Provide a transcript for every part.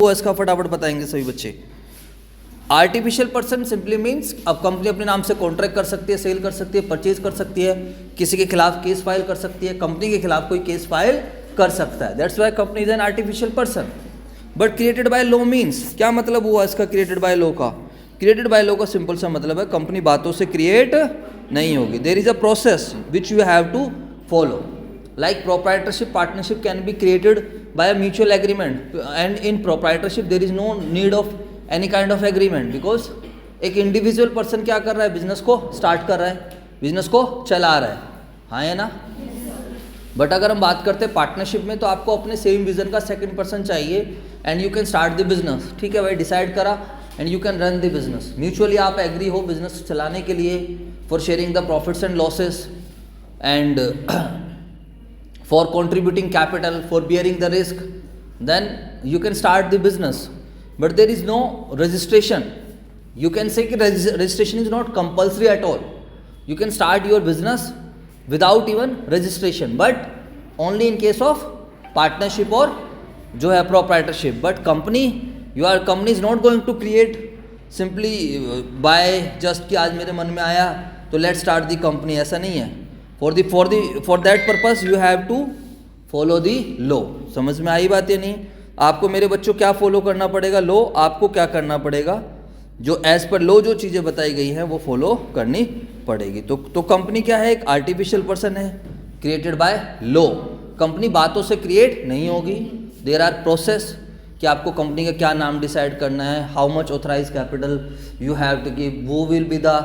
वो इसका फटाफट बताएंगे सभी बच्चे। आर्टिफिशियल पर्सन सिंपली मीन्स अब कंपनी अपने नाम से कॉन्ट्रैक्ट कर सकती है, सेल कर सकती है, परचेज कर सकती है, किसी के खिलाफ केस फाइल कर सकती है, कंपनी के खिलाफ कोई केस फाइल कर सकता है। That's why company is an artificial person. But created by law means क्या मतलब हुआ इसका क्रिएटेड बाय लॉ का? क्रिएटेड बाय लॉ का सिंपल सा मतलब है कंपनी बातों से क्रिएट नहीं होगी। There is a process which you have to follow. Like proprietorship, partnership can be created by a mutual agreement, and in proprietorship there is no need of any kind of agreement because एक individual person क्या कर रहा है, business को start कर रहा है, business को चला रहा है, हाँ है ना। बट अगर हम बात करते हैं पार्टनरशिप में तो आपको अपने सेम विजन का सेकंड पर्सन चाहिए and you can start the business. ठीक है भाई, डिसाइड करा and you can run the business. Mutually आप एग्री हो बिजनेस चलाने के लिए, for sharing the profits and losses and for contributing capital, for bearing the risk, then you can start the business. But there is no registration. You can say that registration is not compulsory at all. You can start your business without even registration, but only in case of partnership or जो है proprietorship. But your company is not going to create simply by just कि आज मेरे मन में आया तो let's start the company, ऐसा नहीं है। For that purpose you have to follow the law। समझ में आई बात या नहीं? आपको मेरे बच्चों क्या फॉलो करना पड़ेगा? लॉ। आपको क्या करना पड़ेगा? जो एज पर लॉ जो चीज़ें बताई गई हैं वो फॉलो करनी पड़ेगी। तो कंपनी क्या है? एक आर्टिफिशियल पर्सन है, क्रिएटेड बाय लॉ। कंपनी बातों से क्रिएट नहीं होगी। देयर आर प्रोसेस कि आपको कंपनी का क्या नाम डिसाइड करना है, how much authorise capital you have to give, वो will be the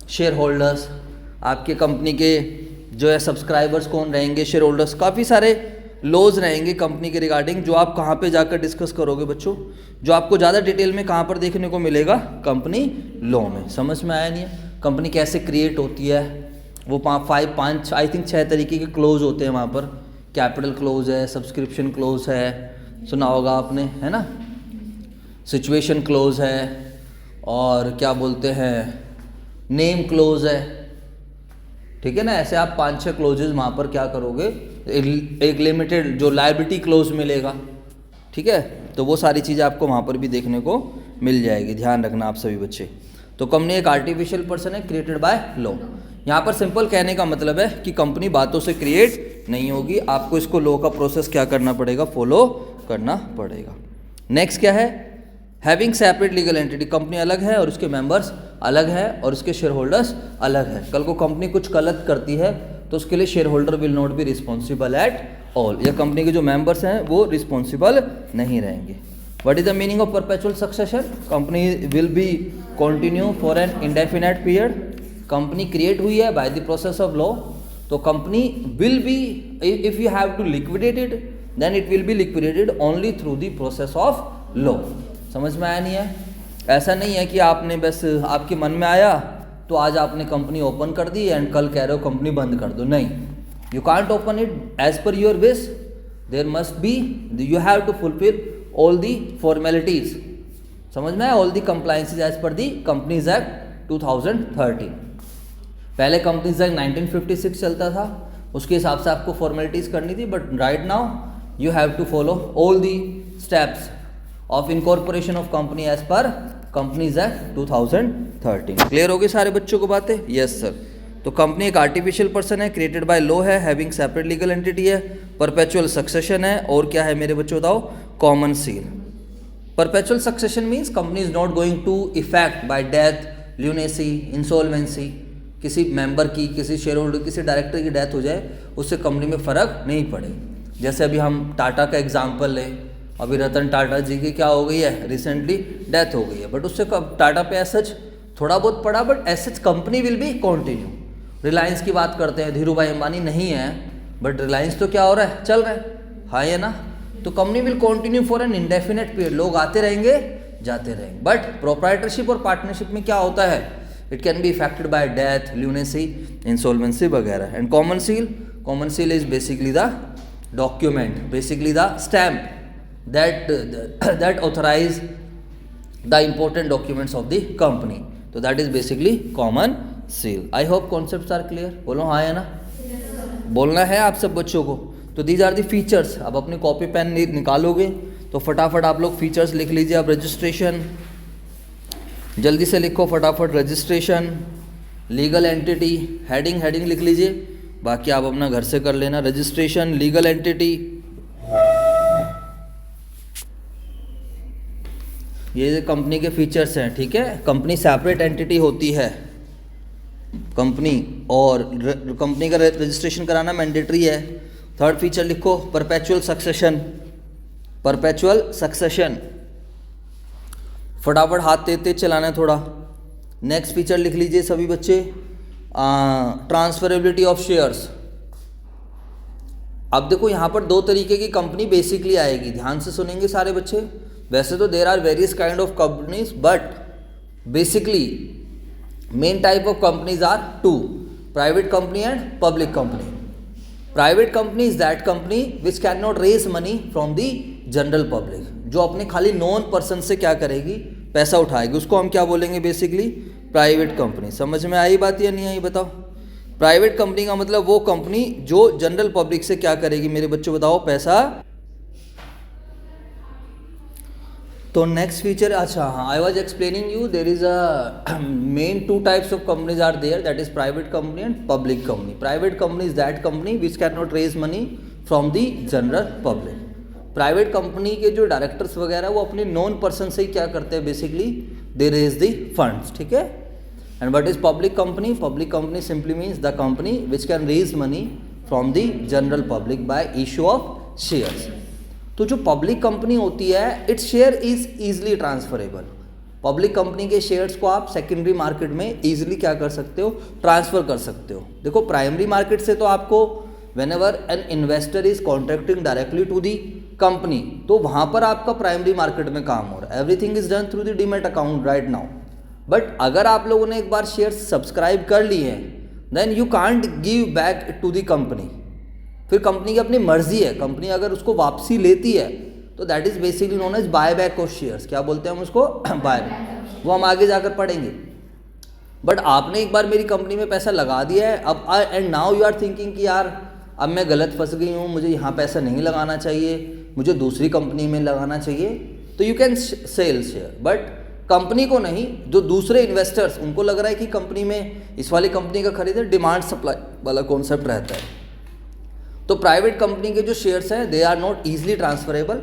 share holders, आपके कंपनी के जो है सब्सक्राइबर्स कौन रहेंगे, शेयर होल्डर्स, काफ़ी सारे लॉज रहेंगे कंपनी के रिगार्डिंग जो आप कहाँ पे जाकर डिस्कस करोगे बच्चों, जो आपको ज़्यादा डिटेल में कहाँ पर देखने को मिलेगा? कंपनी लॉ में। समझ में आया नहीं है? कंपनी कैसे क्रिएट होती है, वो पाँच आई थिंक 6 तरीके के क्लोज होते हैं वहाँ पर। कैपिटल क्लोज है, सब्सक्रिप्शन क्लोज है, सुना होगा आपने, है ना, सिचुएशन क्लोज है, और क्या बोलते हैं, नेम क्लोज है। ठीक है ना, ऐसे आप 5-6 क्लोजेज वहाँ पर क्या करोगे, एक लिमिटेड जो लायबिलिटी क्लोज मिलेगा। ठीक है, तो वो सारी चीज़ें आपको वहाँ पर भी देखने को मिल जाएगी, ध्यान रखना आप सभी बच्चे। तो कंपनी एक आर्टिफिशियल पर्सन है, क्रिएटेड बाय लॉ। यहाँ पर सिंपल कहने का मतलब है कि कंपनी बातों से क्रिएट नहीं होगी, आपको इसको लॉ का प्रोसेस क्या करना पड़ेगा? फॉलो करना पड़ेगा। नेक्स्ट क्या है? Having separate legal entity. Company अलग है और उसके मेंबर्स अलग है और उसके शेयर होल्डर्स अलग है। कल को कंपनी कुछ गलत करती है तो उसके लिए share holder will not be responsible at all, या कंपनी के जो मेंबर्स हैं वो रिस्पॉन्सिबल नहीं रहेंगे। What is the meaning of perpetual succession? Company will be continue for an indefinite period. Company create हुई है by the process of law, तो company will be, if you have to liquidate it then it will be liquidated only through the process of law. समझ में आया नहीं है? ऐसा नहीं है कि आपने बस आपके मन में आया तो आज आपने कंपनी ओपन कर दी एंड कल कह रहे हो कंपनी बंद कर दो। नहीं, you can't open it as per your wish. There must be, you have to fulfil all the formalities. समझ में आया? All the compliances as per the companies act 2013। पहले कंपनीज एक्ट 1956 चलता था, उसके हिसाब से आपको फॉर्मेलिटीज करनी थी, but right now you have to follow all the steps of incorporation of company as per companies act 2013। Clear हो गए सारे बच्चों को बातें? Yes sir. तो कंपनी एक आर्टिफिशियल पर्सन है, क्रिएटेड बाय लॉ है, हैविंग सेपरेट लीगल एंटिटी है, परपेचुअल सक्सेशन है, और क्या है मेरे बच्चों बताओ? Common seal. Perpetual succession means company is not going to effect by death, lunacy, insolvency. किसी मेंबर की, किसी शेयर होल्डर, किसी डायरेक्टर की डेथ हो जाए उससे कंपनी में फ़र्क नहीं पड़े। जैसे अभी हम टाटा का एग्जाम्पल लें, अभी रतन टाटा जी की क्या हो गई है, रिसेंटली डेथ हो गई है, बट उससे टाटा पे एसच थोड़ा बहुत पड़ा, but such company will be continue. Reliance की बात करते हैं, धीरू भाई अंबानी नहीं है, बट रिलायंस तो क्या हो रहा है, चल रहा है, हाँ है ना। तो company will continue for an indefinite period, लोग आते रहेंगे जाते रहेंगे। बट प्रोप्राइटरशिप और पार्टनरशिप में क्या होता है? It can be affected by death, lunacy, insolvency वगैरह। And common seal is basically the document, basically the stamp that authorize the important documents of the company. So that is basically common seal. I hope concepts are clear. बोलो हाँ या ना? बोलना है आप सब बच्चों को। तो these are the features। अब अपनी कॉपी पेन निकालोगे तो फटाफट आप लोग फीचर्स लिख लीजिए। अब रजिस्ट्रेशन जल्दी से लिखो फटाफट। रजिस्ट्रेशन, लीगल एंटिटी, हेडिंग लिख लीजिए, बाकी आप अपना घर से कर लेना। रजिस्ट्रेशन, लीगल एंटिटी, ये कंपनी के फीचर्स हैं, ठीक है। कंपनी सेपरेट एंटिटी होती है कंपनी, और कंपनी का रजिस्ट्रेशन कराना मैंडेटरी है। थर्ड फीचर लिखो परपेचुअल सक्सेशन, फटाफट हाथ तेज चलाना है थोड़ा। नेक्स्ट फीचर लिख लीजिए सभी बच्चे, ट्रांसफरेबिलिटी ऑफ शेयर्स। अब देखो यहाँ पर दो तरीके की कंपनी बेसिकली आएगी, ध्यान से सुनेंगे सारे बच्चे। वैसे तो there are various kind of companies, but basically main type of companies are two, private company and public company. Private company is that company which can not raise money from the general public, जो अपने खाली non person से क्या करेगी, पैसा उठाएगी, उसको हम क्या बोलेंगे बेसिकली, प्राइवेट कंपनी। समझ में आई बात या नहीं आई बताओ। प्राइवेट कंपनी का मतलब वो कंपनी जो जनरल पब्लिक से क्या करेगी मेरे बच्चों बताओ, पैसा। तो नेक्स्ट फीचर, अच्छा हाँ, I was explaining you there is a main two types of companies are there, that is private company and public company. Private company is that company which can not raise money from the general public. Private company के जो directors वगैरह वो अपने non person से ही क्या करते हैं, basically they raise the funds, ठीक है। And what is public company? Public company simply means the company which can raise money from the general public by issue of shares. तो जो पब्लिक कंपनी होती है, its share is easily transferable. Public company के shares को आप secondary market में easily क्या कर सकते हो, ट्रांसफर कर सकते हो। देखो प्राइमरी मार्केट से तो आपको whenever an investor is contracting directly to the company, तो वहाँ पर आपका प्राइमरी मार्केट में काम हो रहा है, everything is done through the demat account right now. But अगर आप लोगों ने एक बार शेयर सब्सक्राइब कर लिए हैं, then you can't give back to the company. फिर कंपनी की अपनी मर्जी है, कंपनी अगर उसको वापसी लेती है तो that is basically known as buy back of shares. क्या बोलते हैं हम उसको, बाय बैक, वो हम आगे जाकर पढ़ेंगे। बट आपने एक बार मेरी कंपनी में पैसा लगा दिया है, अब and now you are thinking कि यार अब मैं गलत फंस गई हूँ, मुझे यहाँ पैसा नहीं लगाना चाहिए, मुझे दूसरी कंपनी में लगाना चाहिए, तो you can sell share. But company को नहीं, जो दूसरे इन्वेस्टर्स उनको लग रहा है कि कंपनी में इस वाली कंपनी का खरीदे, डिमांड सप्लाई वाला कॉन्सेप्ट रहता है। तो प्राइवेट कंपनी के जो शेयर्स हैं they are not easily transferable,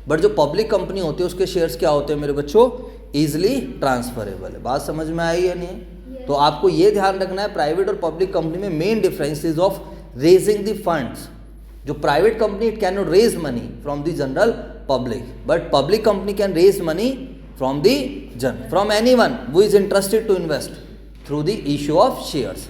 but जो पब्लिक कंपनी होती है उसके शेयर्स क्या होते हैं मेरे बच्चों, ईजिली ट्रांसफरेबल है। बात समझ में आई या नहीं? तो आपको ये ध्यान रखना है, प्राइवेट और पब्लिक कंपनी में main difference is of raising the funds. जो private company it can not raise money from the general public, but public company can raise money from anyone who is interested to invest through the issue of shares.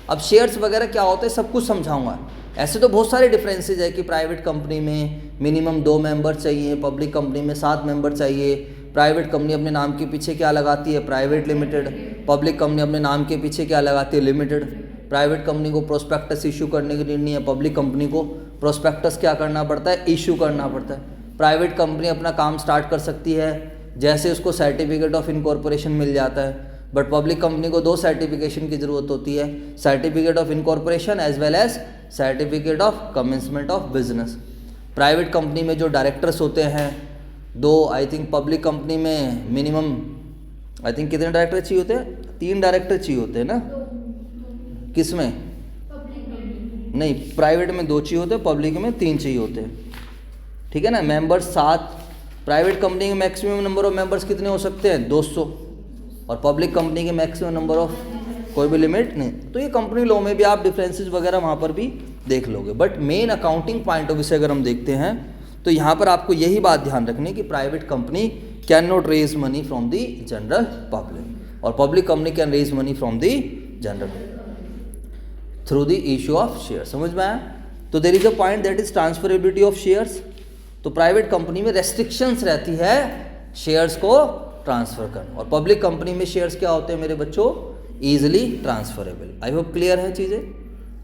अब shares वगैरह क्या होते हैं सब कुछ समझाऊंगा। ऐसे तो बहुत सारे डिफरेंसेज है कि प्राइवेट कंपनी में मिनिमम 2 मेंबर चाहिए, पब्लिक कंपनी में 7 मेंबर चाहिए। प्राइवेट कंपनी अपने नाम के पीछे क्या लगाती है, प्राइवेट लिमिटेड। पब्लिक कंपनी अपने नाम के पीछे क्या लगाती है, लिमिटेड। प्राइवेट कंपनी को प्रोस्पेक्टस इशू करने की नहीं है, पब्लिक कंपनी को प्रोस्पेक्टस क्या करना पड़ता है, इशू करना पड़ता है। प्राइवेट कंपनी अपना काम स्टार्ट कर सकती है जैसे उसको सर्टिफिकेट ऑफ इनकॉर्पोरेशन मिल जाता है, बट पब्लिक कंपनी को 2 सर्टिफिकेशन की ज़रूरत होती है, certificate of incorporation as well as certificate of commencement of business. Private company में जो डायरेक्टर्स होते हैं 2, आई थिंक पब्लिक कंपनी में मिनिमम आई थिंक कितने डायरेक्टर चाहिए होते हैं, 3 डायरेक्टर चाहिए होते हैं ना। किस में? नहीं, प्राइवेट में 2 चाहिए होते हैं, पब्लिक में 3 चाहिए होते हैं, ठीक है ना। मेंबर्स 7। प्राइवेट कंपनी के मैक्सिमम नंबर ऑफ मेंबर्स कितने हो सकते हैं, 200, और पब्लिक कंपनी के मैक्सिमम नंबर ऑफ कोई भी लिमिट नहीं। तो ये कंपनी लॉ में भी आप डिफरेंसेस वगैरह वहाँ पर भी देख लोगे। But main accounting point of view से अगर हम देखते हैं तो यहाँ पर आपको यही बात ध्यान रखनी है कि private company can not raise money from the general public, और public company can raise money from the general through the issue of share. समझ में आया? तो there is a point that is transferability of shares. तो private company में restrictions रहती है shares को ट्रांसफर करना, और पब्लिक कंपनी में शेयर्स क्या होते हैं मेरे बच्चों, ईजिली ट्रांसफरेबल। आई होप क्लियर है चीज़ें,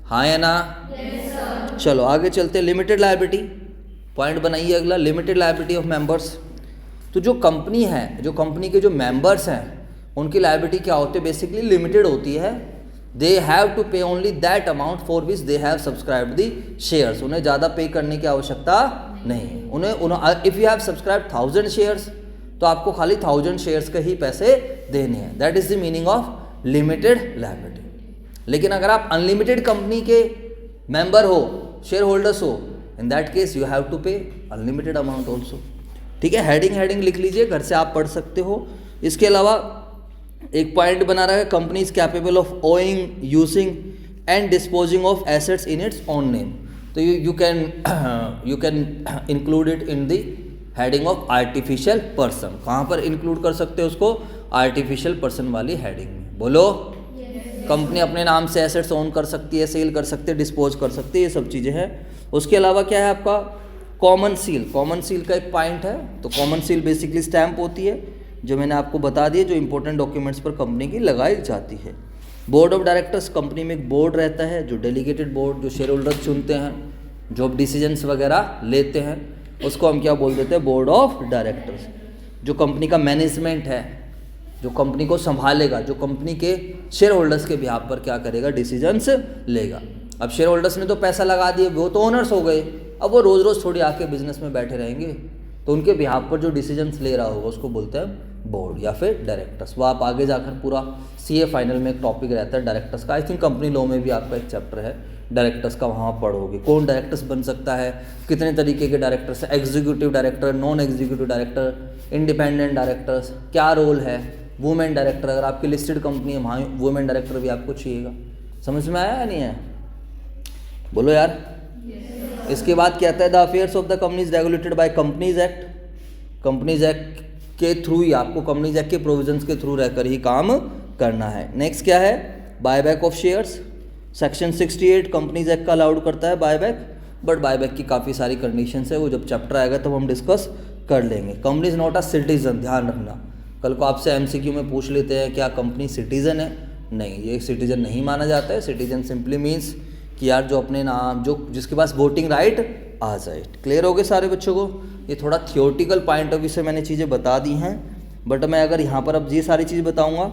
हाँ या ना? yes, sir. चलो आगे चलते हैं। लिमिटेड लायबिलिटी पॉइंट बनाइए अगला, लिमिटेड लायबिलिटी ऑफ मेंबर्स। तो जो कंपनी है, जो कंपनी के जो मेंबर्स हैं उनकी लायबिलिटी क्या होती है, बेसिकली लिमिटेड होती है। दे हैव टू पे only that amount for which they have subscribed the shares. उन्हें ज़्यादा पे करने की आवश्यकता नहीं, उन्हें if you have subscribe 1000 shares तो आपको खाली 1000 शेयर्स के ही पैसे देने हैं। That is the meaning of limited liability. लेकिन अगर आप अनलिमिटेड कंपनी के मेंबर हो, शेयर होल्डर्स हो, in that case you have to pay unlimited amount also. ठीक है, हेडिंग लिख लीजिए, घर से आप पढ़ सकते हो। इसके अलावा एक पॉइंट बना रहा है, company is capable of owning, using and disposing of assets in its own name. तो you can include it in the heading of artificial person. कहाँ पर इंक्लूड कर सकते हो उसको? आर्टिफिशियल पर्सन वाली हेडिंग में। बोलो, कंपनी अपने नाम से एसेट्स ओन कर सकती है, सेल कर सकती है, डिस्पोज कर सकती है, ये सब चीज़ें हैं। उसके अलावा क्या है आपका कॉमन सील। कॉमन सील का एक पॉइंट है, तो कॉमन सील बेसिकली स्टैंप होती है, जो मैंने आपको बता दिया, जो इंपॉर्टेंट डॉक्यूमेंट्स पर कंपनी की लगाई जाती है। बोर्ड ऑफ डायरेक्टर्स, कंपनी में एक बोर्ड रहता है, जो डेलीगेटेड बोर्ड, जो शेयर होल्डर्स चुनते हैं, जो डिसीजंस वगैरह लेते हैं, उसको हम क्या बोल देते हैं? Board of directors. जो कंपनी का मैनेजमेंट है, जो कंपनी को संभालेगा, जो कंपनी के शेयर होल्डर्स के बिहाफ पर क्या करेगा? डिसीजंस लेगा। अब शेयर होल्डर्स ने तो पैसा लगा दिए, वो तो ओनर्स हो गए, अब वो रोज़ रोज़ थोड़ी आके बिजनेस में बैठे रहेंगे, तो उनके बिहाफ पर जो डिसीजंस ले रहा होगा उसको बोलते हैं बोर्ड या फिर डायरेक्टर्स। वो आप आगे जाकर पूरा सीए फाइनल में एक टॉपिक रहता है डायरेक्टर्स का। आई थिंक कंपनी लॉ में भी आपका एक चैप्टर है डायरेक्टर्स का, वहाँ पढ़ोगे कौन डायरेक्टर्स बन सकता है, कितने तरीके के डायरेक्टर्स हैं, executive director, non executive director, independent directors, क्या रोल है, वुमेन डायरेक्टर। अगर आपकी लिस्टेड कंपनी है वहाँ वुमेन डायरेक्टर भी आपको चाहिएगा। समझ में आया या नहीं है? बोलो यार। इसके बाद कहता है the affairs of the company is regulated by companies act. Companies act के थ्रू ही आपको, कंपनीज एक्ट के प्रोविजंस के थ्रू रहकर ही काम करना है। नेक्स्ट क्या है? Buyback of shares. Section 68 companies act का अलाउड करता है बायबैक, बट बायबैक की काफ़ी सारी कंडीशंस है, वो जब चैप्टर आएगा तब हम डिस्कस कर लेंगे। Company is not a citizen, ध्यान रखना, कल को आपसे एमसीक्यू में पूछ लेते हैं क्या कंपनी सिटीजन है? नहीं, ये सिटीजन नहीं माना जाता है। सिटीजन सिंपली मीन्स कि यार जो अपने नाम, जो जिसके पास वोटिंग राइट आ जाए। क्लियर हो गए सारे बच्चों को? ये थोड़ा थियोरटिकल पॉइंट ऑफ व्यू से मैंने चीज़ें बता दी हैं, बट मैं अगर यहाँ पर अब ये सारी चीज़ बताऊँगा,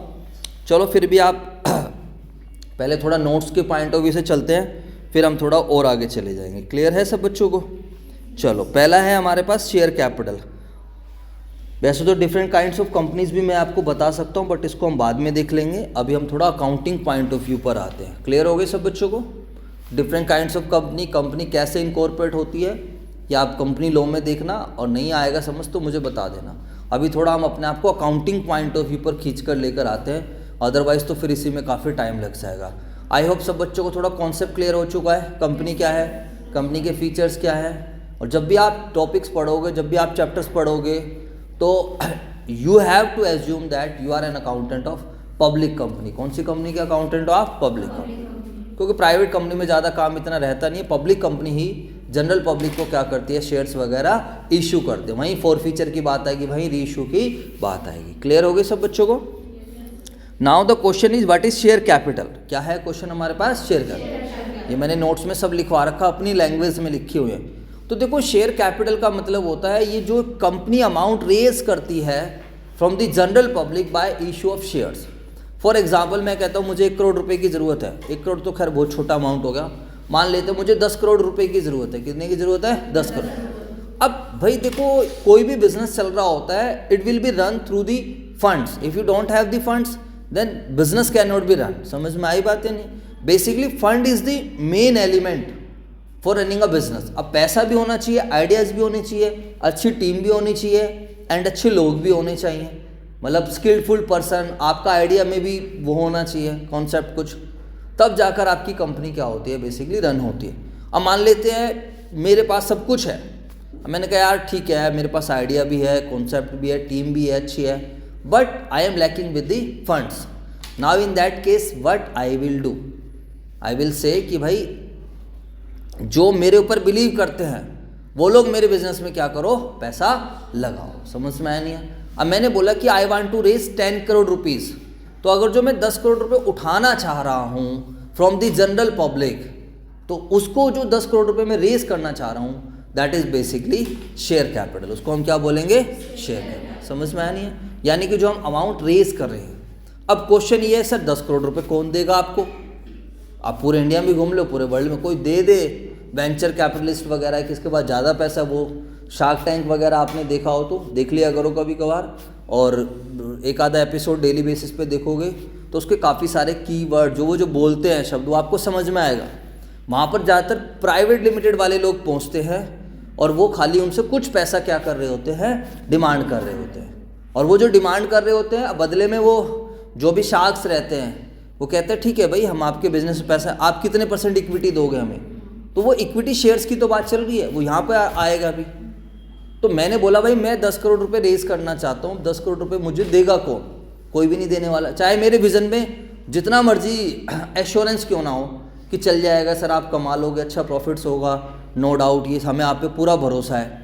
चलो फिर भी आप पहले थोड़ा नोट्स के पॉइंट ऑफ व्यू से चलते हैं, फिर हम थोड़ा और आगे चले जाएंगे। क्लियर है सब बच्चों को? चलो, पहला है हमारे पास शेयर कैपिटल। वैसे तो डिफरेंट काइंड्स ऑफ कंपनीज भी मैं आपको बता सकता हूँ, बट इसको हम बाद में देख लेंगे। अभी हम थोड़ा अकाउंटिंग पॉइंट ऑफ व्यू पर आते हैं। क्लियर हो गए सब बच्चों को? डिफरेंट काइंड्स ऑफ कंपनी कैसे इनकॉर्पोरेट होती है, या आप कंपनी लॉ में देखना, और नहीं आएगा समझ तो मुझे बता देना। अभी थोड़ा हम अपने आप को अकाउंटिंग पॉइंट ऑफ व्यू पर खींच कर लेकर आते हैं, अदरवाइज तो फिर इसी में काफ़ी टाइम लग जाएगा। आई होप सब बच्चों को थोड़ा कॉन्सेप्ट क्लियर हो चुका है, कंपनी क्या है, कंपनी के फीचर्स क्या है। और जब भी आप टॉपिक्स पढ़ोगे, जब भी आप चैप्टर्स पढ़ोगे, तो you have to assume that you are an accountant of public company. कौन सी कंपनी के अकाउंटेंट ऑफ? Public company. क्योंकि प्राइवेट कंपनी में ज़्यादा काम इतना रहता नहीं है, पब्लिक कंपनी ही जनरल पब्लिक को क्या करती है? शेयर्स वगैरह इशू करते हैं। वहीं फॉरफीचर की बात आएगी, वहीं री इशू की बात आएगी। क्लियर हो गई सब बच्चों को? Now the question is what is share capital. क्या है क्वेश्चन हमारे पास? Share capital. ये मैंने नोट्स में सब लिखवा रखा, अपनी लैंग्वेज में लिखे हुए हैं। तो देखो, शेयर कैपिटल का मतलब होता है ये जो कंपनी अमाउंट रेज करती है from the general public by issue of shares. For example मैं कहता हूँ मुझे 1 करोड़ रुपए की ज़रूरत है। 1 करोड़ तो खैर बहुत छोटा अमाउंट हो गया, मान लेते हैं मुझे 10 करोड़ रुपए की ज़रूरत है। कितने की ज़रूरत है? 10 करोड़। अब भाई देखो, कोई भी बिजनेस चल रहा होता है, it will be run through the funds. If you don't have the funds then business can not be run. समझ में आई बात है? नहीं, basically fund is the main element for running a business. अब पैसा भी होना चाहिए, आइडियाज़ भी होने चाहिए, अच्छी टीम भी होनी चाहिए, एंड अच्छे लोग भी होने चाहिए, मतलब स्किलफुल पर्सन। आपका आइडिया में भी वो होना चाहिए कॉन्सेप्ट कुछ, तब जाकर आपकी कंपनी क्या होती है? बेसिकली रन होती है। अब मान लेते हैं मेरे पास सब कुछ है, मैंने कहा यार ठीक है, मेरे पास आइडिया भी है, कॉन्सेप्ट भी है, टीम भी है, अच्छी है, but I am lacking with the funds. Now in that case what I will do? I will say कि भाई जो मेरे ऊपर बिलीव करते हैं वो लोग मेरे बिजनेस में क्या करो? पैसा लगाओ। समझ में आया नहीं है? अब मैंने बोला कि I want to raise 10 crore rupees, तो अगर जो मैं 10 करोड़ रुपए उठाना चाह रहा हूँ फ्रॉम द जनरल पब्लिक, तो उसको जो 10 करोड़ रुपए मैं रेज करना चाह रहा हूँ, that is basically share capital. उसको हम क्या बोलेंगे? Share capital. समझ में आया नहीं है? यानी कि जो हम अमाउंट रेज कर रहे हैं। अब क्वेश्चन ये है सर 10 करोड़ रुपए कौन देगा आपको? आप पूरे इंडिया में घूम लो, पूरे वर्ल्ड में कोई दे दे वेंचर कैपिटलिस्ट वगैरह है, किसके पास ज़्यादा पैसा, वो शार्क टैंक वगैरह आपने देखा हो तो देख लिया करो कभी कभार, और एक आधा एपिसोड डेली बेसिस पे देखोगे तो उसके काफ़ी सारे कीवर्ड जो बोलते हैं शब्द वो आपको समझ में आएगा। वहाँ पर ज़्यादातर प्राइवेट लिमिटेड वाले लोग पहुँचते हैं और वो खाली उनसे कुछ पैसा क्या कर रहे होते हैं, डिमांड कर रहे होते हैं, और वो जो डिमांड कर रहे होते हैं बदले में वो जो भी शार्क्स रहते हैं वो कहते हैं ठीक है भाई हम आपके बिजनेस में पैसा, आप कितने % इक्विटी दोगे हमें, तो वो इक्विटी शेयर्स की तो बात चल रही है, वो यहाँ पर आएगा अभी। तो मैंने बोला भाई मैं 10 करोड़ रुपए रेज करना चाहता हूँ, 10 करोड़ रुपए मुझे देगा कौन, कोई भी नहीं देने वाला, चाहे मेरे विजन में जितना मर्जी एश्योरेंस क्यों ना हो कि चल जाएगा सर, आप कमा लोगे, अच्छा प्रॉफिट्स होगा, नो डाउट, ये हमें आप पे पूरा भरोसा है।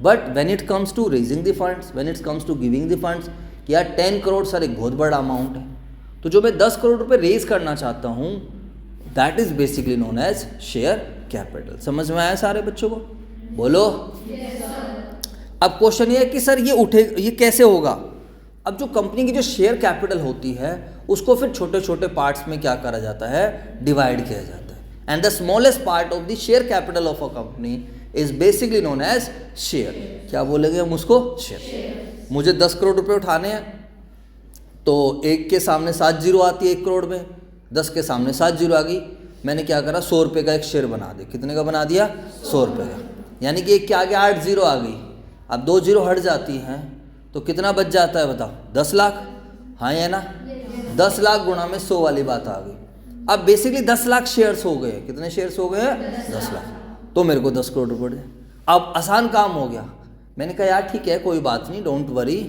But when it comes to raising the funds, when it comes to giving the funds, कि यार 10 करोड़ सर एक बहुत बड़ा अमाउंट है, तो जो मैं 10 करोड़ रुपए रेज करना चाहता हूँ that is basically known as share capital. समझ में आया सारे बच्चों को? बोलो। अब क्वेश्चन ये है कि सर ये कैसे होगा? अब जो कंपनी की जो शेयर कैपिटल होती है उसको फिर छोटे छोटे पार्ट्स में क्या करा जाता है, डिवाइड किया जाता है, and the smallest part of the share capital of a company is basically known as share. क्या बोलेंगे हम उसको? शेयर। मुझे 10 करोड़ रुपए उठाने हैं तो एक के सामने 7 जीरो आती है 1 करोड़ में, 10 के सामने 7 जीरो आ गई, मैंने क्या करा 100 रुपये का एक शेयर बना दिया। कितने का बना दिया? 100 रुपये का, यानी कि एक के आगे 8 जीरो आ गई, अब 2 जीरो हट जाती हैं तो कितना बच जाता है बताओ? 10 लाख। हाँ या ना? 10 लाख गुणा में 100 वाली बात आ गई। अब बेसिकली 10 लाख शेयर्स हो गए। कितने शेयर्स हो गए? 10 लाख। तो मेरे को 10 करोड़ रुपये दे। अब आसान काम हो गया। मैंने कहा यार ठीक है कोई बात नहीं, डोंट वरी,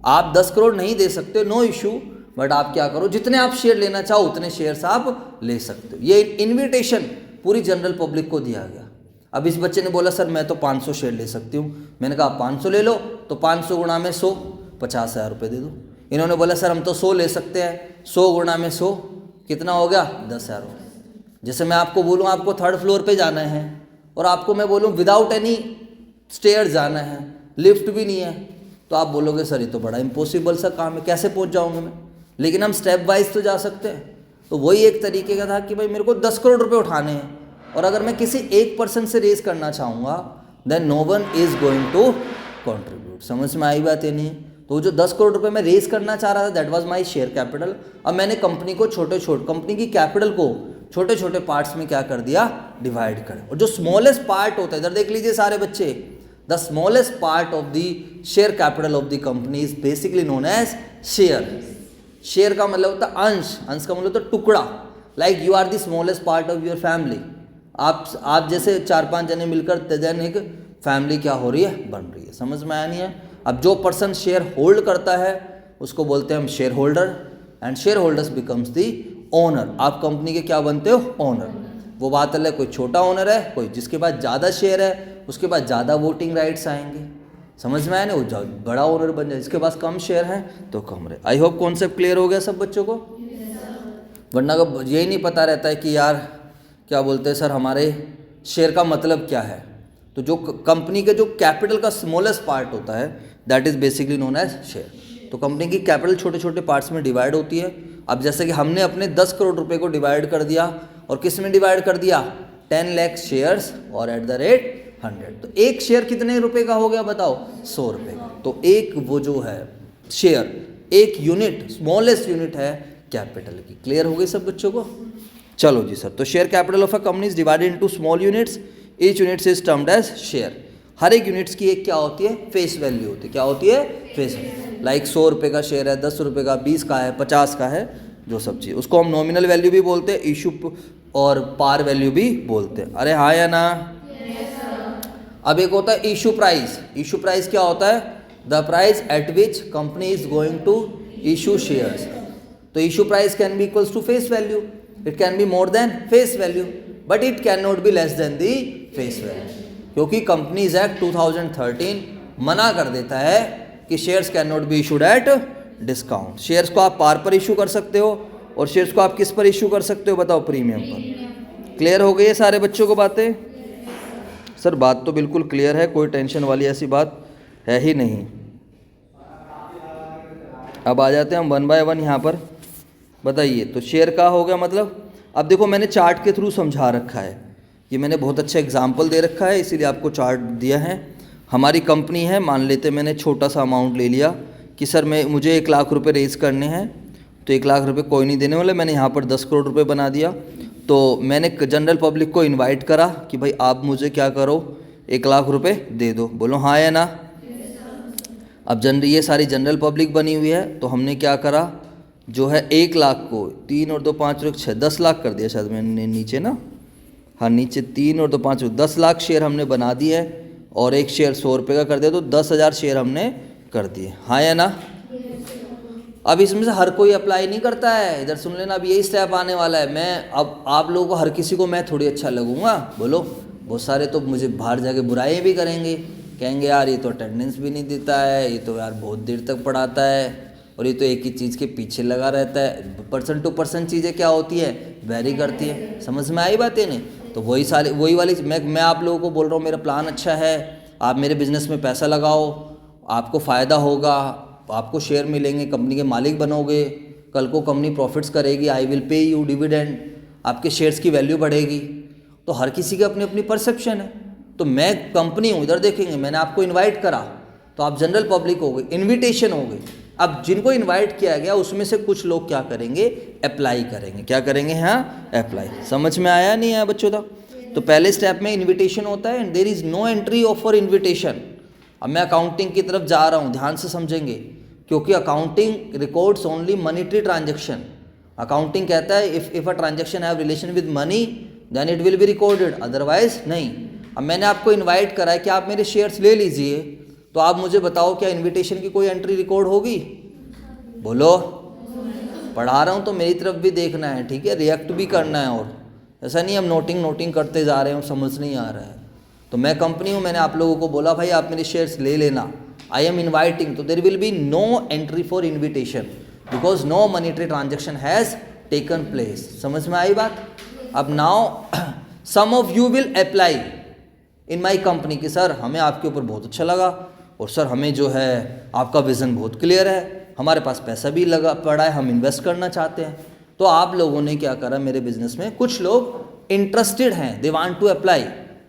आप 10 करोड़ नहीं दे सकते, नो इशू, बट आप क्या करो जितने आप शेयर लेना चाहो उतने शेयर्स आप ले सकते हो। ये इन्विटेशन पूरी जनरल पब्लिक को दिया गया। अब इस बच्चे ने बोला सर मैं तो 500 शेयर ले सकती हूँ। मैंने कहा 500 ले लो, तो 500 गुणा में 100, 50,000 रुपये दे दो। इन्होंने बोला सर हम तो 100 ले सकते हैं, 100 गुणा में 100 कितना हो गया? 10,000 रुपये। जैसे मैं आपको बोलूँ आपको 3rd फ्लोर पे जाना है और आपको मैं बोलूँ विदाउट एनी स्टेयर जाना है, लिफ्ट भी नहीं है, तो आप बोलोगे सर ये तो बड़ा इम्पॉसिबल सा काम है, कैसे पहुँच जाऊँगा मैं? लेकिन हम स्टेप वाइज तो जा सकते हैं। तो वही एक तरीके का था कि भाई मेरे को 10 करोड़ रुपये उठाने हैं और अगर मैं किसी एक पर्सन से रेज करना चाहूँगा then no one is going to contribute. समझ में आई बात है नहीं? तो जो 10 करोड़ रुपए मैं रेज करना चाह रहा था that was my share capital. अब मैंने कंपनी को कंपनी की कैपिटल को छोटे छोटे पार्ट्स में क्या कर दिया? डिवाइड कर। और जो स्मॉलेस्ट पार्ट होता है, इधर देख लीजिए सारे बच्चे, the smallest part of the share capital of the company is basically known as share. Share का मतलब होता है अंश, अंश का मतलब होता है टुकड़ा। Like you are the smallest part of your family. आप जैसे 4-5 जने मिलकर देन एक फैमिली क्या हो रही है? बन रही है। समझ में आया नहीं है? अब जो पर्सन शेयर होल्ड करता है उसको बोलते हैं हम share holder, and share holders becomes the owner. आप कंपनी के क्या बनते हो? ओनर। वो बात अलग है, कोई छोटा ओनर है, कोई जिसके पास ज़्यादा शेयर है उसके पास ज़्यादा वोटिंग राइट्स आएंगे। समझ में आया ना? वो बड़ा ओनर बन जाए, जिसके पास कम शेयर है तो कम रहे। आई होप कॉन्सेप्ट क्लियर हो गया सब बच्चों को। वरना का यही नहीं पता रहता है कि यार क्या बोलते हैं सर हमारे शेयर का मतलब क्या है। तो जो कंपनी के जो कैपिटल का स्मॉलेस्ट पार्ट होता है that is basically known as share. तो कंपनी की कैपिटल छोटे छोटे पार्ट्स में डिवाइड होती है। अब जैसे कि हमने अपने 10 करोड़ रुपए को डिवाइड कर दिया, और किस में डिवाइड कर दिया? 10 लाख शेयर्स और एट द रेट 100। तो एक शेयर कितने रुपए का हो गया बताओ? 100 रुपये का। तो एक वो जो है शेयर, एक यूनिट, स्मॉलेस्ट यूनिट है कैपिटल की। क्लियर हो गई सब बच्चों को? चलो जी सर। तो share capital of a company is divided into small units, each unit is termed as share. हर एक यूनिट्स की एक क्या होती है? फेस वैल्यू होती है। क्या होती है? Face value. लाइक 100 रुपये का शेयर है, 10 रुपये का, 20 का है, 50 का है, जो सब चीज़, उसको हम नॉमिनल वैल्यू भी बोलते हैं, इशू और पार वैल्यू भी बोलते हैं। अरे हाँ या ना? अब एक होता है इशू प्राइस। इशू प्राइस क्या होता है? The price at which company is going to issue shares. तो issue price can be equals to face value, it can be more than face value, but it can not be less than the face value, क्योंकि companies act 2013 मना कर देता है कि shares can not be issued at discount. Shares को आप पार पर issue कर सकते हो और शेयर्स को आप किस पर इशू कर सकते हो बताओ? प्रीमियम पर। क्लियर हो गई है सारे बच्चों को बातें? सर बात तो बिल्कुल क्लियर है, कोई टेंशन वाली ऐसी बात है ही नहीं। अब आ जाते हैं हम 1 बाय 1 यहाँ पर। बताइए, तो शेयर का हो गया मतलब, अब देखो मैंने चार्ट के थ्रू समझा रखा है ये मैंने बहुत अच्छा एग्जाम्पल दे रखा है, इसीलिए आपको चार्ट दिया है। हमारी कंपनी है, मान लेते मैंने छोटा सा अमाउंट ले लिया कि सर मुझे 1 लाख रुपए रेज़ करने हैं, तो 1 लाख रुपए कोई नहीं देने वाला, मैंने यहाँ पर 10 करोड़ रुपए बना दिया। तो मैंने जनरल पब्लिक को इनवाइट करा कि भाई आप मुझे क्या करो, 1 लाख रुपए दे दो। बोलो हाँ या ना। अब ये सारी जनरल पब्लिक बनी हुई है, तो हमने क्या करा, जो है 1 लाख को 3 और 2 5 और 6 10 लाख कर दिया शायद मैंने नीचे ना, हाँ नीचे 3 और 2 5 10 लाख शेयर हमने बना दिए, और एक शेयर 100 रुपये का कर दिया, तो 10,000 शेयर हमने कर दिए। हाँ या ना। अब इसमें से हर कोई अप्लाई नहीं करता है, इधर सुन लेना, अब यही स्टेप आने वाला है। मैं अब आप लोगों को, हर किसी को मैं थोड़ी अच्छा लगूंगा, बोलो। बहुत सारे तो मुझे बाहर जाके बुराई भी करेंगे, कहेंगे यार ये तो अटेंडेंस भी नहीं देता है, ये तो यार बहुत देर तक पढ़ाता है, और ये तो एक ही चीज़ के पीछे लगा रहता है। पर्सन टू पर्सन चीज़ें क्या होती है, वेरी करती है। समझ में आई बातें नहीं? तो वही वाली मैं आप लोगों को बोल रहा हूँ, मेरा प्लान अच्छा है, आप मेरे बिज़नेस में पैसा लगाओ, आपको फ़ायदा होगा, आपको शेयर मिलेंगे, कंपनी के मालिक बनोगे, कल को कंपनी प्रॉफिट्स करेगी, I will pay you dividend, आपके शेयर्स की वैल्यू बढ़ेगी। तो हर किसी की अपनी अपनी परसेप्शन है। तो मैं कंपनी हूँ, इधर देखेंगे, मैंने आपको इनवाइट करा, तो आप जनरल पब्लिक हो गए, इन्विटेशन हो गई। अब जिनको इनवाइट किया गया उसमें से कुछ लोग क्या करेंगे, अप्लाई करेंगे। क्या करेंगे? हाँ, अप्लाई। समझ में आया नहीं आया बच्चों का? तो पहले स्टेप में इन्विटेशन होता है, and there is no entry of for invitation. अब मैं अकाउंटिंग की तरफ जा रहा हूँ, ध्यान से समझेंगे, क्योंकि accounting records only monetary transaction. Accounting कहता है if a transaction have relation with money then it will be recorded, otherwise नहीं। अब मैंने आपको इनवाइट करा है कि आप मेरे शेयर्स ले लीजिए, तो आप मुझे बताओ क्या इनविटेशन की कोई एंट्री रिकॉर्ड होगी? बोलो। पढ़ा रहा हूँ तो मेरी तरफ भी देखना है, ठीक है, रिएक्ट भी करना है। और ऐसा नहीं हम नोटिंग करते जा रहे हैं, समझ नहीं आ रहा है। तो मैं कंपनी हूँ, मैंने आप लोगों को बोला भाई आप मेरे शेयर्स ले लेना, आई एम इन्वाइटिंग, तो there will be no entry for invitation because no monetary transaction has taken place. समझ में आई बात? अब now some of you will apply in my company कि सर हमें आपके ऊपर बहुत अच्छा लगा, और सर हमें जो है आपका विज़न बहुत क्लियर है, हमारे पास पैसा भी लगा पड़ा है, हम इन्वेस्ट करना चाहते हैं। तो आप लोगों ने क्या करा मेरे बिजनेस में, कुछ लोग इंटरेस्टेड हैं, दे वांट टू अप्लाई।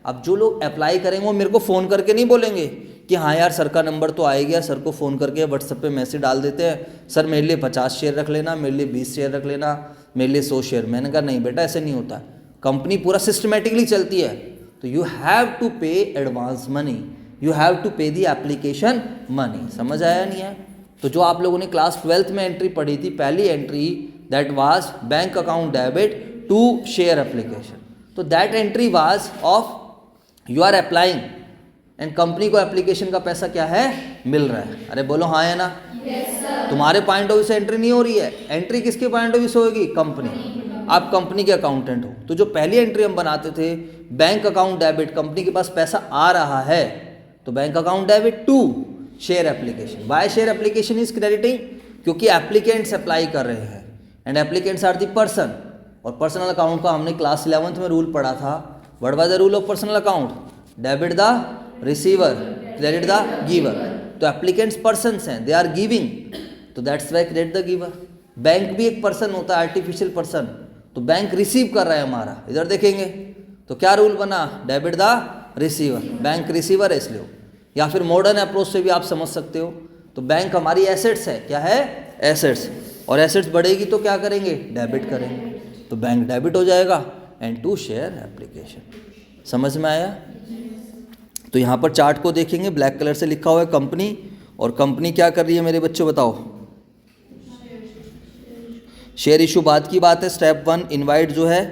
अब जो लोग अप्लाई करेंगे वो मेरे को फ़ोन करके नहीं बोलेंगे कि हाँ यार सर का नंबर तो आ गया, सर को फ़ोन करके व्हाट्सएप पे मैसेज डाल देते हैं, सर मेरे लिए 50 शेयर रख लेना, मेरे लिए 20 शेयर रख लेना, मेरे लिए 100 शेयर। मैंने कहा नहीं बेटा, ऐसे नहीं होता। कंपनी पूरा सिस्टमेटिकली चलती है, तो you have to pay advance money, you have to pay the application money. समझ आया नहीं है? तो जो आप लोगों ने क्लास 12th में एंट्री पढ़ी थी, पहली entry that was bank account debit to share application, तो that entry was of you are applying and company को एप्लीकेशन का पैसा क्या है, मिल रहा है। अरे बोलो हाँ है ना? yes, तुम्हारे पॉइंट ऑफ व्यू से एंट्री नहीं हो रही है, एंट्री किसके पॉइंट ऑफ व्यू से होगी? कंपनी। आप कंपनी के अकाउंटेंट हो, तो जो पहली एंट्री हम बनाते थे बैंक अकाउंट डेबिट, कंपनी के पास पैसा आ रहा है, तो bank account debit to share application. Why share application is crediting? क्योंकि एप्लीकेंट्स अप्लाई कर रहे हैं and applicants are the person. और पर्सनल अकाउंट का हमने क्लास 11th में रूल पढ़ा था, what was the rule of personal account? Debit the receiver, credit the giver. तो एप्लीकेंट्स पर्सन्स हैं, दे आर गिविंग, तो that's why credit the giver. Bank भी एक पर्सन होता है, आर्टिफिशियल पर्सन, तो बैंक रिसीव कर रहा है हमारा। इधर देखेंगे तो क्या रूल बना? Debit the receiver, bank receiver है इसलिए। या फिर मॉडर्न अप्रोच से भी आप समझ सकते हो, तो बैंक हमारी एसेट्स है, क्या है? एसेट्स। और एसेट्स बढ़ेगी तो क्या करेंगे? डेबिट करेंगे, तो बैंक डेबिट हो जाएगा एंड टू शेयर एप्लीकेशन। समझ में आया? तो यहाँ पर चार्ट को देखेंगे, ब्लैक कलर से लिखा हुआ है कंपनी, और कंपनी क्या कर रही है मेरे बच्चों बताओ? शेयर इशू बाद की बात है। स्टेप 1 इनवाइट जो है,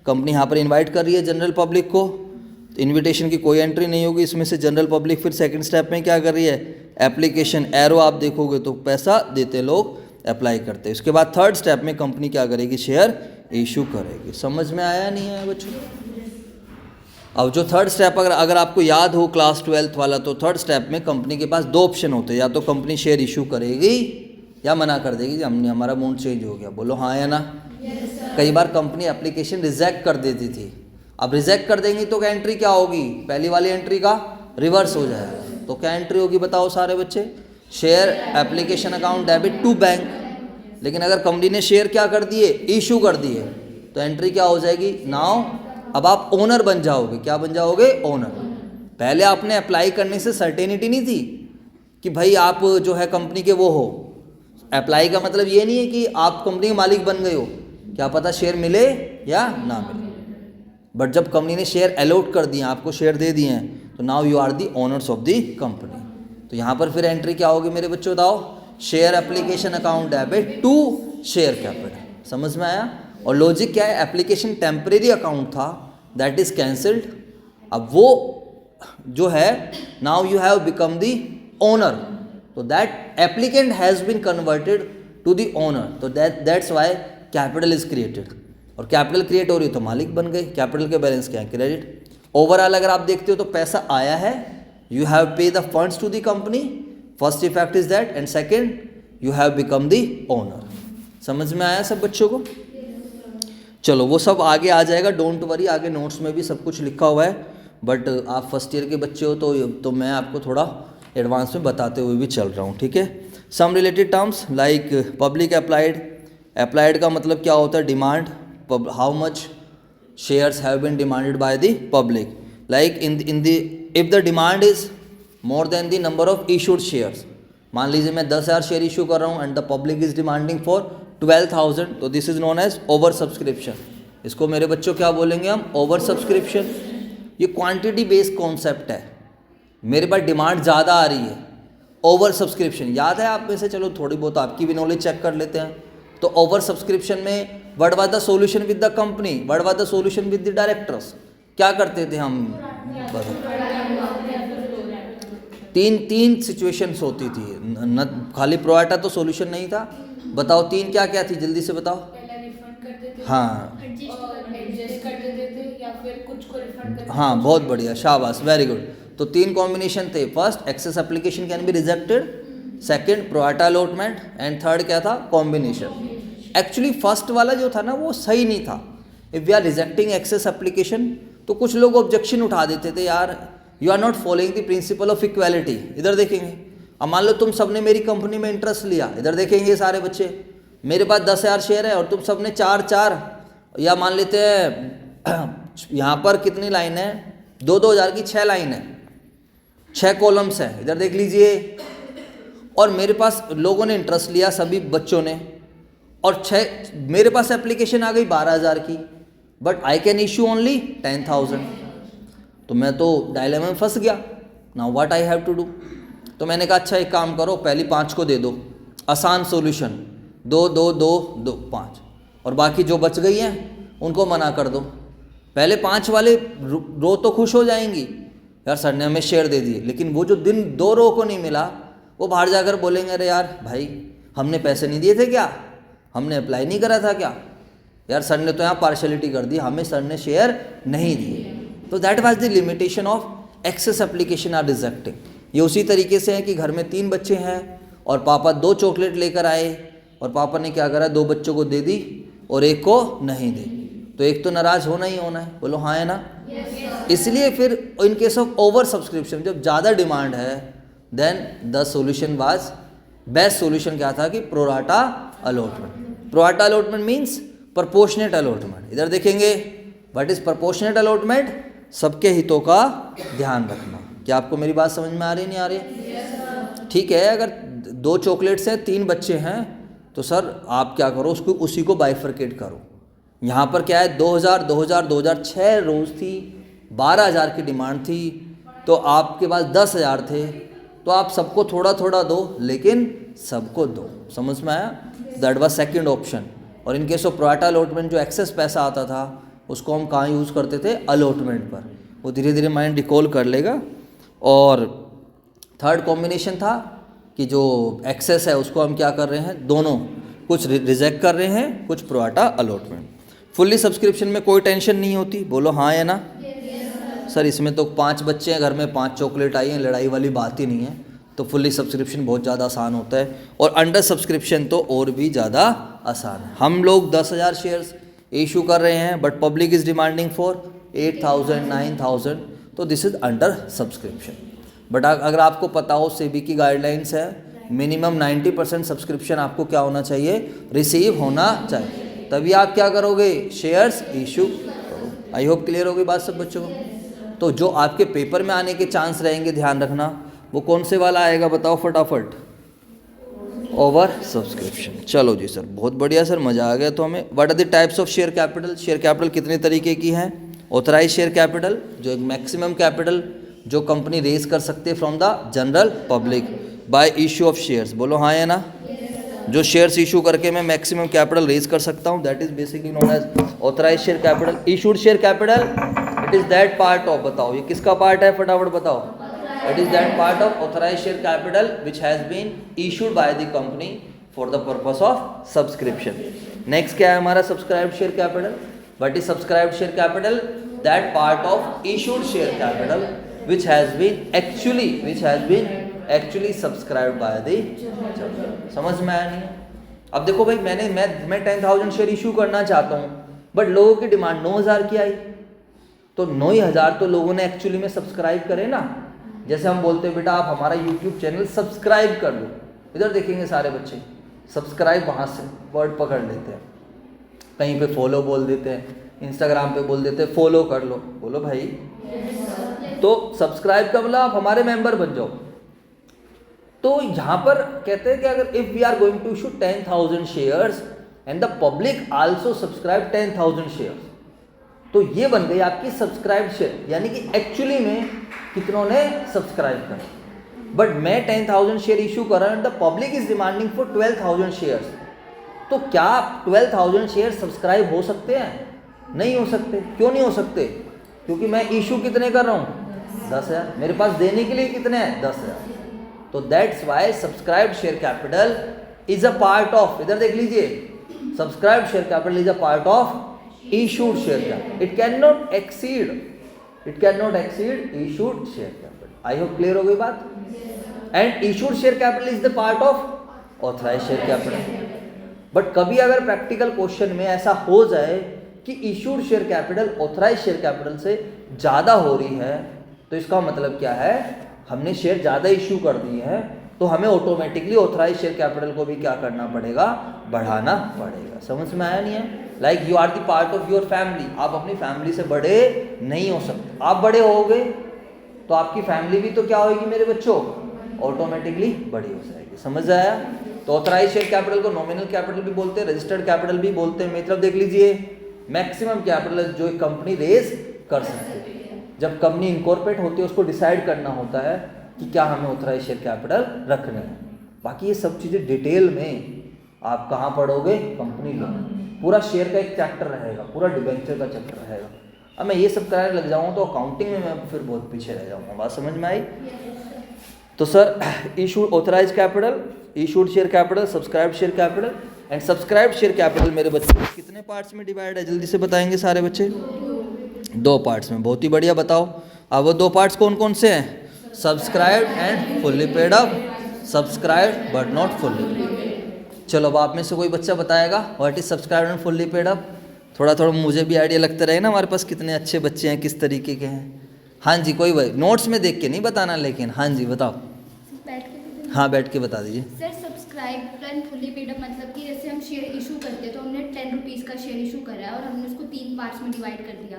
कंपनी यहाँ पर इनवाइट कर रही है जनरल पब्लिक को, तो इनविटेशन की कोई एंट्री नहीं होगी इसमें से जनरल पब्लिक। फिर सेकंड स्टेप में क्या कर रही है? एप्लीकेशन, एरो आप देखोगे तो पैसा देते लोग अप्लाई करते हैं। उसके बाद थर्ड स्टेप में कंपनी क्या करेगी? शेयर इशू करेगी। समझ में आया नहीं आया बच्चों? अब जो थर्ड स्टेप अगर आपको याद हो क्लास 12th वाला, तो थर्ड स्टेप में कंपनी के पास 2 ऑप्शन होते हैं, या तो कंपनी शेयर इशू करेगी या मना कर देगी कि हमने हमारा मूड चेंज हो गया। बोलो हाँ या ना? yes, कई बार कंपनी एप्लीकेशन रिजेक्ट कर देती थी। अब रिजेक्ट कर देंगी तो क्या एंट्री क्या होगी? पहली वाली एंट्री का रिवर्स हो जाएगा। तो क्या एंट्री होगी बताओ सारे बच्चे? Share application account debit to bank. लेकिन अगर कंपनी ने शेयर क्या कर दिए? इशू कर दिए, तो एंट्री क्या हो जाएगी? नाउ अब आप ओनर बन जाओगे। क्या बन जाओगे? ओनर। पहले आपने अप्लाई करने से सर्टेनिटी नहीं थी कि भाई आप जो है कंपनी के वो हो। अप्लाई का मतलब ये नहीं है कि आप कंपनी के मालिक बन गए हो, क्या पता शेयर मिले या ना मिले। बट जब कंपनी ने शेयर अलॉट कर दिए, आपको शेयर दे दिए हैं, तो now you are the owners of the company. तो यहाँ पर फिर एंट्री क्या होगी मेरे बच्चों बताओ? Share application account debit to share capital. समझ में आया? और लॉजिक क्या है? एप्लीकेशन टेम्परेरी अकाउंट था, दैट इज कैंसल्ड। अब वो जो है now you have become the owner, तो that applicant has been converted to the owner, तो that's why capital is created. और कैपिटल क्रिएट हो रही तो मालिक बन गए। कैपिटल के बैलेंस क्या है? क्रेडिट। ओवरऑल अगर आप देखते हो तो पैसा आया है, you have pay the funds to the company, first effect is that, and second you have become the owner. समझ में आया सब बच्चों को? चलो वो सब आगे आ जाएगा, डोंट वरी, आगे नोट्स में भी सब कुछ लिखा हुआ है। बट आप फर्स्ट ईयर के बच्चे हो तो मैं आपको थोड़ा एडवांस में बताते हुए भी चल रहा हूँ, ठीक है। Some related terms like public applied. Applied का मतलब क्या होता है? Demand, how much shares have been demanded by the public. Like in the if the demand is more than the number of issued shares. मान लीजिए मैं 10,000 share issue कर रहा हूँ and the public is demanding for 12,000, तो this is known as over subscription. इसको मेरे बच्चों क्या बोलेंगे हम? Over subscription. ये क्वांटिटी बेस्ड कॉन्सेप्ट है। मेरे पास डिमांड ज़्यादा आ रही है, ओवर सब्सक्रिप्शन। याद है आप में से? चलो थोड़ी बहुत आपकी भी नॉलेज चेक कर लेते हैं। तो ओवर सब्सक्रिप्शन में what was the solution with the company, what was the solution with the directors? क्या करते थे हम? तीन सिचुएशंस होती थी न, खाली प्रोएटा तो सॉल्यूशन नहीं था। बताओ तीन क्या क्या थी, जल्दी से बताओ। हाँ हाँ, बहुत बढ़िया, शाबाश, वेरी गुड। तो तीन कॉम्बिनेशन थे। First, excess application can be rejected, second pro rata allotment, and third क्या था? कॉम्बिनेशन। एक्चुअली फर्स्ट वाला जो था ना वो सही नहीं था। If we are rejecting excess application तो कुछ लोग ऑब्जेक्शन उठा देते थे, यार you are not following the principle of equality. इधर देखेंगे, अब मान लो तुम सबने मेरी कंपनी में इंटरेस्ट लिया, इधर देखेंगे सारे बच्चे, मेरे पास 10,000 शेयर है और तुम सबने 4 या मान लेते हैं यहाँ पर कितनी लाइन है? 2-2 हज़ार की 6 लाइन है, 6 कॉलम्स हैं, इधर देख लीजिए। और मेरे पास लोगों ने इंटरेस्ट लिया, सभी बच्चों ने, और मेरे पास एप्लीकेशन आ गई 12,000 की, but I can issue only 10,000। तो मैं तो डायलेमा में फंस गया। Now what I have to do? तो मैंने कहा अच्छा एक काम करो, पहली 5 को दे दो, आसान सॉल्यूशन, 2 2 2 2 5, और बाकी जो बच गई हैं उनको मना कर दो। पहले 5 वाले रो तो खुश हो जाएंगी, यार सर ने हमें शेयर दे दिए, लेकिन वो जो दिन 2 रो को नहीं मिला, वो बाहर जाकर बोलेंगे अरे यार भाई हमने पैसे नहीं दिए थे क्या, हमने अप्लाई नहीं करा था क्या, यार सर ने तो यहाँ पार्शलिटी कर दी, हमें सर ने शेयर नहीं दिए। तो that was the limitation of excess application are rejecting. ये उसी तरीके से है कि घर में 3 बच्चे हैं और पापा 2 चॉकलेट लेकर आए, और पापा ने क्या करा, 2 बच्चों को दे दी और एक को नहीं दी, तो एक तो नाराज़ होना ही होना है, बोलो हाँ है ना। इसलिए फिर in case of over subscription, जब ज़्यादा डिमांड है, then the solution was, best solution क्या था कि pro rata allotment. Pro rata allotment means proportionate allotment. इधर देखेंगे व्हाट इज प्रपोर्शनेट अलॉटमेंट? सबके हितों का ध्यान रखना। क्या आपको मेरी बात समझ में आ रही नहीं आ रही? ठीक है, अगर 2 चॉकलेट्स हैं, 3 बच्चे हैं, तो सर आप क्या करो, उसको उसी को बाइफरकेट करो। यहाँ पर क्या है, 2000 2000 2000 6 रोज थी, 12,000 की डिमांड थी, तो आपके पास 10,000 थे, तो आप सबको थोड़ा थोड़ा दो, लेकिन सबको दो। समझ में आया? That was second option. और in case of pro rata allotment, जो एक्सेस पैसा आता था उसको हम कहाँ यूज़ करते थे? अलॉटमेंट पर। वो धीरे धीरे माइंड रिकॉल कर लेगा। और थर्ड कॉम्बिनेशन था कि जो एक्सेस है उसको हम क्या कर रहे हैं, दोनों कुछ रिजेक्ट कर रहे हैं, कुछ प्रोराटा अलॉटमेंट। फुल्ली सब्सक्रिप्शन में कोई टेंशन नहीं होती, बोलो हाँ या ना। सर इसमें तो 5 बच्चे हैं घर में, 5 चॉकलेट आई हैं, लड़ाई वाली बात ही नहीं है। तो फुल्ली सब्सक्रिप्शन बहुत ज़्यादा आसान होता है, और अंडर सब्सक्रिप्शन तो और भी ज़्यादा आसान है। हम लोग 10,000 शेयर्स इशू कर रहे हैं, but public is demanding for 8,000 9,000, तो this is under subscription. But अगर आपको पता हो, सेबी की गाइडलाइंस है, मिनिमम 90% सब्सक्रिप्शन आपको क्या होना चाहिए, रिसीव होना चाहिए, तभी आप क्या करोगे, शेयर्स इशू करो। आई होप क्लियर हो गई बात सब बच्चों को। तो जो आपके पेपर में आने के चांस रहेंगे ध्यान रखना, वो कौन से वाला आएगा बताओ फटाफट, ओवर सब्सक्रिप्शन। चलो जी सर, बहुत बढ़िया सर, मज़ा आ गया। तो हमें what are the types of share capital, share capital कितने तरीके की है? ऑथराइज शेयर कैपिटल, जो एक मैक्सिमम कैपिटल जो कंपनी रेज कर सकते हैं from the general public by issue of shares, बोलो हाँ या ना। जो शेयर्स इशू करके मैं मैक्सिमम कैपिटल रेज कर सकता हूँ, that is basically known as authorise share capital. Issued share capital, it is that part of, बताओ ये किसका पार्ट है, फटाफट बताओ। It is that part of authorise share capital which has been issued by the company for the purpose of subscription. Next क्या है हमारा, subscribed share capital. What is subscribed share capital? That part of issued share capital which has been actually subscribed by the, समझ में आया नहीं? अब देखो भाई, मैं 10,000 शेयर इशू करना चाहता हूँ, बट लोगों की डिमांड 9,000 की आई, तो 9,000 तो लोगों ने एक्चुअली में सब्सक्राइब करे ना। जैसे हम बोलते हैं बेटा आप हमारा यूट्यूब चैनल सब्सक्राइब कर लो, इधर देखेंगे सारे बच्चे सब्सक्राइब, वहाँ से वर्ड पकड़ लेते हैं, कहीं पे फॉलो बोल देते हैं, इंस्टाग्राम पे बोल देते हैं फॉलो कर लो, बोलो भाई। तो सब्सक्राइब का मतलब आप हमारे मेंबर बन जाओ। तो यहाँ पर कहते हैं कि अगर if we are going to issue 10,000 shares and the public also subscribe 10,000 shares, तो ये बन गई आपकी सब्सक्राइब शेयर, यानी कि एक्चुअली में कितनों ने सब्सक्राइब करा। बट मैं 10,000 शेयर इशू कर रहा हूँ, the public is demanding for 12,000 shares, तो क्या 12,000 शेयर सब्सक्राइब हो सकते हैं? नहीं हो सकते। क्यों नहीं हो सकते? क्योंकि मैं इशू कितने कर रहा हूँ, 10,000, मेरे पास देने के लिए कितने हैं, 10,000। तो that's why subscribed share capital is a part of, इधर देख लीजिए, subscribed share capital is a part of issued share capital. It can not exceed issued share capital. I hope clear हो गई बात। And issued share capital is the part of authorised share capital. But कभी अगर practical question में ऐसा हो जाए कि issued share capital authorise share capital से ज़्यादा हो रही है, तो इसका मतलब क्या है, हमने शेयर ज़्यादा इशू कर दी है, तो हमें ऑटोमेटिकली ऑथराइज शेयर कैपिटल को भी क्या करना पड़ेगा, बढ़ाना पड़ेगा। समझ में आया नहीं है? Like you are the part of your family, आप अपनी फैमिली से बड़े नहीं हो सकते। आप बड़े होगे तो आपकी फैमिली भी तो क्या होगी मेरे बच्चों, ऑटोमेटिकली बड़ी हो जाएगी। समझ आया? तो ऑथराइज शेयर कैपिटल को नॉमिनल कैपिटल भी बोलते हैं, रजिस्टर्ड कैपिटल भी बोलते हैं। मतलब देख लीजिए, मैक्सिमम कैपिटल जो एक कंपनी रेज कर सकती है। जब कंपनी इनकॉर्पोरेट होती है, उसको डिसाइड करना होता है कि क्या हमें ऑथराइज शेयर कैपिटल रखने हैं। बाकी ये सब चीज़ें डिटेल में आप कहाँ पढ़ोगे, कंपनी लॉ। पूरा शेयर का एक चैप्टर रहेगा, पूरा डिबेंचर का चैप्टर रहेगा। अब मैं ये सब कराने लग जाऊँ तो अकाउंटिंग में मैं फिर बहुत पीछे रह जाऊँगा। बात समझ में आई? तो sir, issue authorise capital, issued share capital, subscribed share capital and subscribed share capital मेरे बच्चे कितने पार्ट्स में डिवाइड है, जल्दी से बताएंगे सारे बच्चे? 2 पार्ट्स में। बहुत ही बढ़िया, बताओ। अब वो 2 पार्ट्स कौन कौन से हैं? Subscribed and fully paid up, subscribed but not fully paid. चलो, अब आप में से कोई बच्चा बताएगा what is subscribed and fully paid up? थोड़ा थोड़ा मुझे भी आइडिया लगता रहे ना, हमारे पास कितने अच्छे बच्चे हैं, किस तरीके के हैं। हाँ जी, कोई भाई नोट्स में देख के नहीं बताना, लेकिन हाँ जी बताओ। हाँ, बैठ के बता दीजिए। Sir, subscribe and fully paid up मतलब कि जैसे हम शेयर इशू करते हैं, तो हमने 10 रुपीज़ का शेयर इशू करा है और हमने उसको 3 पार्ट्स में डिवाइड कर दिया,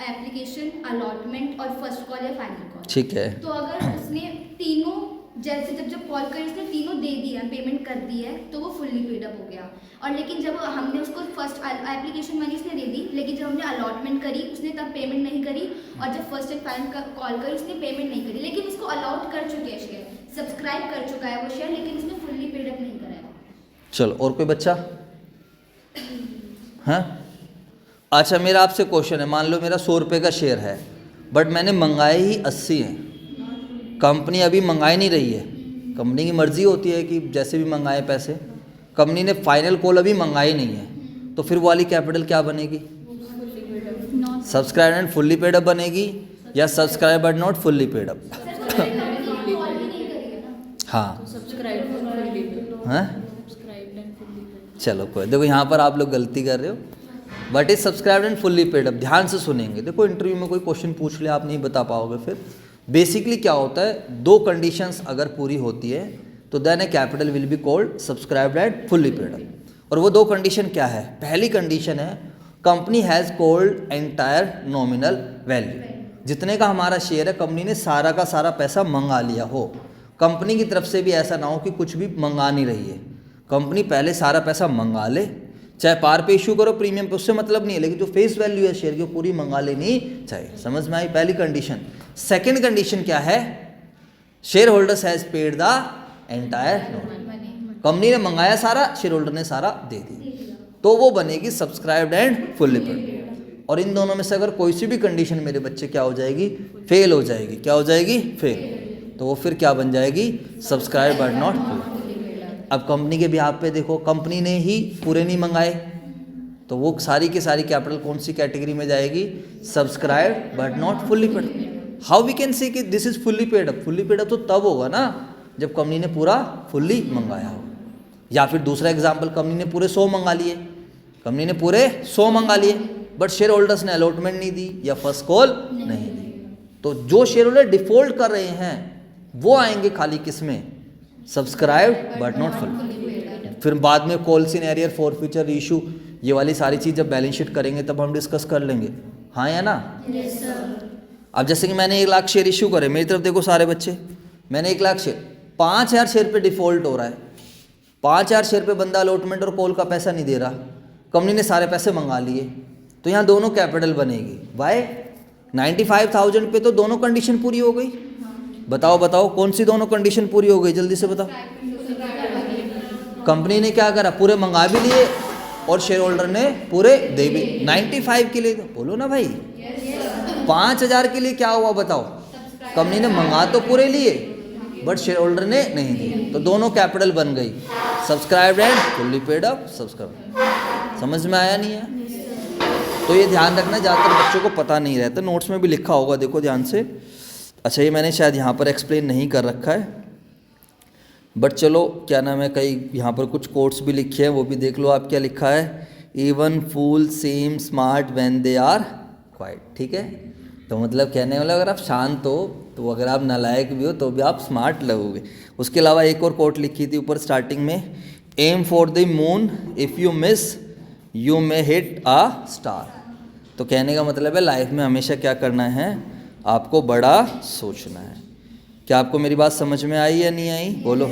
एप्लीकेशन, अलॉटमेंट और फर्स्ट कॉल या फाइनल कॉल। ठीक है। तो अगर उसने तीनों, जैसे जब कॉल करी उसने तीनों दे दिया, पेमेंट कर दी है, तो वो फुल्ली पेड अप हो गया। और लेकिन जब हमने उसको फर्स्ट एप्लीकेशन मनी उसने दे दी, लेकिन जब हमने अलॉटमेंट करी उसने तब पेमेंट नहीं करी, और जब फर्स्ट एंड फाइनल कॉल करी उसने पेमेंट नहीं करी, लेकिन उसको अलॉट कर चुके हैं शेयर, सब्सक्राइब कर चुका है वो शेयर, लेकिन उसने फुल्ली पेड अप नहीं करा है। चलो, और कोई बच्चा? हाँ, अच्छा, मेरा आपसे क्वेश्चन है, मान लो मेरा 100 रुपये का शेयर है, बट मैंने मंगाए ही 80 हैं, कंपनी अभी मंगाई नहीं रही है, कंपनी की मर्जी होती है कि जैसे भी मंगाए पैसे, कंपनी ने फाइनल कॉल अभी मंगाई नहीं है, तो फिर वो वाली कैपिटल क्या बनेगी? Subscribe and fully paid up बनेगी या subscribe but not fully paid up? हाँ, हाँ, चलो कोई, देखो यहाँ पर आप लोग गलती कर रहे हो। What is subscribed and fully paid up? ध्यान से सुनेंगे, देखो इंटरव्यू में कोई क्वेश्चन पूछ ले आप नहीं बता पाओगे। फिर बेसिकली क्या होता है, 2 कंडीशंस अगर पूरी होती है तो then a capital will be called subscribed and fully paid up. और वो 2 कंडीशन क्या है? पहली कंडीशन है company has called entire nominal value, जितने का हमारा शेयर है कंपनी ने सारा का सारा पैसा मंगा लिया हो। कंपनी की तरफ से भी ऐसा ना हो कि कुछ भी मंगा नहीं रही है, कंपनी पहले सारा पैसा मंगा ले, चाहे पार पे इशू करो प्रीमियम पे, उससे मतलब नहीं है, लेकिन जो फेस वैल्यू है शेयर की वो पूरी मंगा लेनी चाहिए। समझ में आई पहली कंडीशन। सेकंड कंडीशन क्या है? Share holders has paid the entire, company ने मंगाया सारा, शेयर होल्डर ने सारा दे दिया, तो वो बनेगी सब्सक्राइब्ड एंड फुल्ली पेड। और इन दोनों में से अगर कोई सी भी कंडीशन मेरे बच्चे क्या हो जाएगी? फेल हो जाएगी। क्या हो जाएगी? फेल। तो वो फिर क्या बन जाएगी? Subscribe but not full. अब कंपनी के बिहाफ पे देखो, कंपनी ने ही पूरे नहीं मंगाए, तो वो सारी की सारी कैपिटल कौन सी कैटेगरी में जाएगी? Subscribe but not fully paid. How we can say कि this is fully paid up? Fully paid up तो तब होगा ना जब कंपनी ने पूरा फुल्ली मंगाया हो। या फिर दूसरा एग्जाम्पल, कंपनी ने पूरे 100 मंगा लिए, कंपनी ने पूरे 100 मंगा लिए, बट शेयर होल्डर्स ने अलॉटमेंट नहीं दी या फर्स्ट कॉल नहीं दी, तो जो शेयर होल्डर डिफॉल्ट कर रहे हैं वो आएंगे खाली किस में? Subscribe but not full. फिर बाद में कॉल सिनेरियर, फॉर फ्यूचर इशू, ये वाली सारी चीज़ जब बैलेंस शीट करेंगे तब हम डिस्कस कर लेंगे, हाँ या ना? Yes sir. अब जैसे कि मैंने 1 लाख शेयर इशू करे, मेरी तरफ देखो सारे बच्चे, मैंने 1 लाख शेयर, 5000 शेयर पे डिफॉल्ट हो रहा है, 5000 शेयर पे बंदा अलॉटमेंट और कॉल का पैसा नहीं दे रहा, कंपनी ने सारे पैसे मंगा लिए, तो यहाँ दोनों कैपिटल बनेगी। वाई? 95,000 पे तो दोनों कंडीशन पूरी हो गई। बताओ बताओ कौन सी दोनों कंडीशन पूरी हो गई? जल्दी से बताओ। कंपनी ने क्या करा? पूरे मंगा भी लिए और शेयर होल्डर ने पूरे दे भी। 95 के लिए बोलो ना भाई, 5000 के लिए क्या हुआ बताओ? कंपनी ने मंगा तो पूरे लिए बट शेयर होल्डर ने नहीं दिए, तो दोनों कैपिटल बन गई, subscribed and fully paid up subscribe. समझ में आया नहीं है? तो ये ध्यान रखना, ज़्यादातर बच्चों को पता नहीं रहता, नोट्स में भी लिखा होगा, देखो ध्यान से। अच्छा, ये मैंने शायद यहाँ पर एक्सप्लेन नहीं कर रखा है, बट चलो क्या नाम है, कई यहाँ पर कुछ कोट्स भी लिखे हैं, वो भी देख लो आप क्या लिखा है। Even fool seem smart when they are quiet. ठीक है, तो मतलब कहने वाला अगर आप शांत हो तो अगर आप नालायक भी हो तो भी आप स्मार्ट लगोगे। उसके अलावा एक और कोट लिखी थी ऊपर स्टार्टिंग में, aim for the moon if you miss you may hit a star. तो कहने का मतलब है लाइफ में हमेशा क्या करना है? आपको बड़ा सोचना है। क्या आपको मेरी बात समझ में आई या नहीं आई? बोलो।